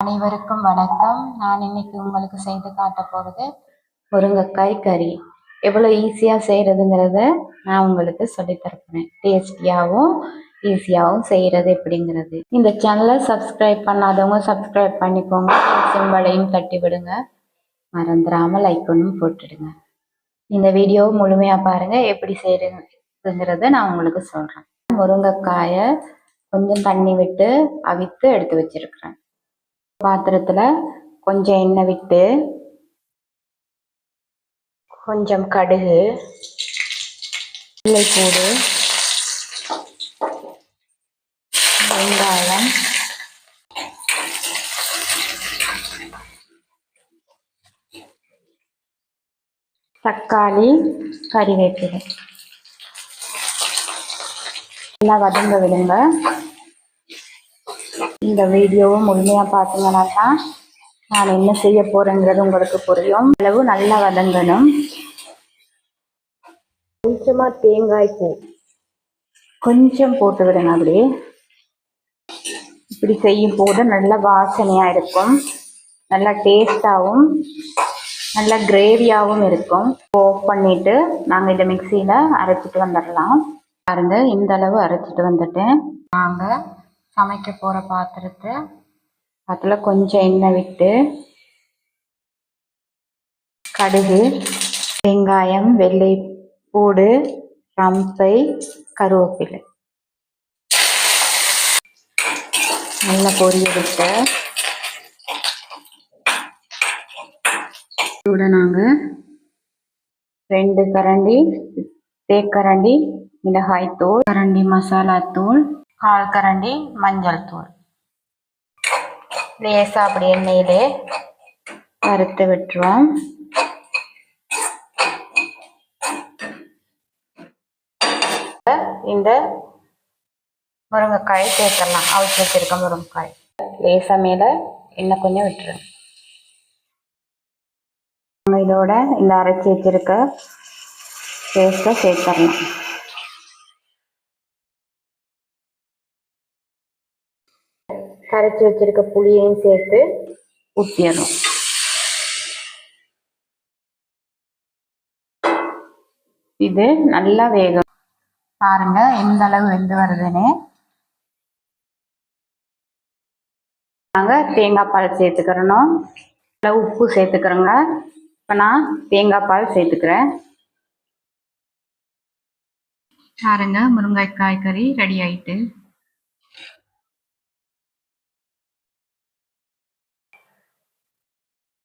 அனைவருக்கும் வணக்கம். நான் இன்னைக்கு உங்களுக்கு செய்து காட்ட போகிறது முருங்கைக்காய் கறி. எவ்வளோ ஈஸியாக செய்கிறதுங்கிறத நான் உங்களுக்கு சொல்லித்தரப்போகிறேன். டேஸ்டியாகவும் ஈஸியாகவும் செய்கிறது எப்படிங்கிறது. இந்த சேனலை சப்ஸ்கிரைப் பண்ணாதவங்க சப்ஸ்கிரைப் பண்ணிக்கோங்க. சிம்பளையும் தட்டி விடுங்க. மறந்துடாமல் லைக் ஒன்றும் போட்டுடுங்க. இந்த வீடியோ முழுமையாக பாருங்கள். எப்படி செய்கிறதுங்கிறத நான் உங்களுக்கு சொல்கிறேன். முருங்கைக்காயை கொஞ்சம் தண்ணி விட்டு அவித்து எடுத்து வச்சிருக்கிறேன். பாத்திரத்துல கொஞ்சம் எண்ணெய் விட்டு கொஞ்சம் கடுகு, வெள்ளைப்பூடு, வெங்காயம், தக்காளி, கறிவேப்பிலை எல்லாம் வதங்க விடுங்க. இந்த வீடியோவை முழுமையாக பார்த்தீங்கன்னா தான் நான் என்ன செய்ய போறேங்கிறது உங்களுக்கு புரியும். அளவு நல்லா வதங்கணும். கொஞ்சமாக தேங்காய் பூ கொஞ்சம் போட்டு விடுங்க. அப்படி இப்படி செய்யும் போது நல்ல வாசனையாக இருக்கும், நல்லா டேஸ்டாகவும் நல்ல கிரேவியாகவும் இருக்கும். ஆஃப் பண்ணிட்டு நாங்கள் இதை மிக்சியில் அரைச்சிட்டு வந்துடலாம். பாருங்க, இந்த அளவு அரைச்சிட்டு வந்துட்டேன். நாங்கள் சமைக்க போகிற பாத்திரத்தை அதில் கொஞ்சம் எண்ணெய் விட்டு கடுகு, வெங்காயம், வெள்ளைப்பூடு, ரம்பை, கருவேப்பிலை நல்லா பொரிய விட்டு கூட நாங்கள் 2 கரண்டி தேக்கரண்டி மிளகாய் தூள், கரண்டி மசாலா தூள், 1/4 கரண்டி மஞ்சள் தூள் லேசா அப்படி எண்ணெயிலே வறுத்து விட்டுருவோம். இந்த முருங்கைக்காய் சேர்த்துடலாம். அவிச்சு வச்சிருக்க முருங்கைக்காய் லேசா மேலே எண்ணெய் கொஞ்சம் விட்டுருங்க. இதோட இந்த அரைச்சி வச்சிருக்க பேஸ்ட்டை சேர்த்துடலாம். கரைச்சி வச்சிருக்க புளியையும் சேர்த்து ஊற்றிடணும். இது நல்லா வேகும். பாருங்க எந்த அளவு வெந்து வருதுன்னு. நாங்கள் தேங்காய் பால் சேர்த்துக்கிறோம். உப்பு சேர்த்துக்கிறோங்க. இப்போ நான் தேங்காய் பால் சேர்த்துக்கிறேன். பாருங்க, முருங்கைக்காய் கறி ரெடி ஆயிட்டு.